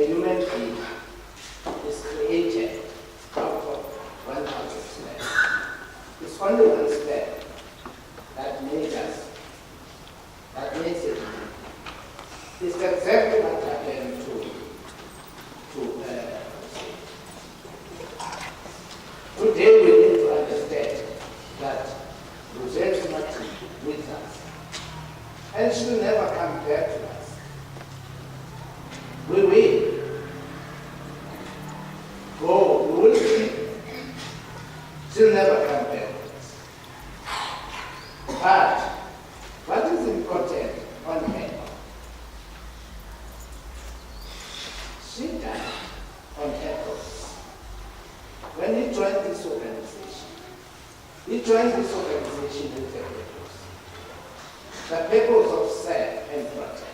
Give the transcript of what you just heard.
a human being is created out of 1,000 sperm. It's only one sperm that makes us, that makes it. It's exactly what happened today we need to understand that Rosette is not with us. And she will never come back to us. We will go, we will see. She'll never come back to us. But what is important on her? She died on purpose. When he joined this organization with a purpose. The purpose of self and protect.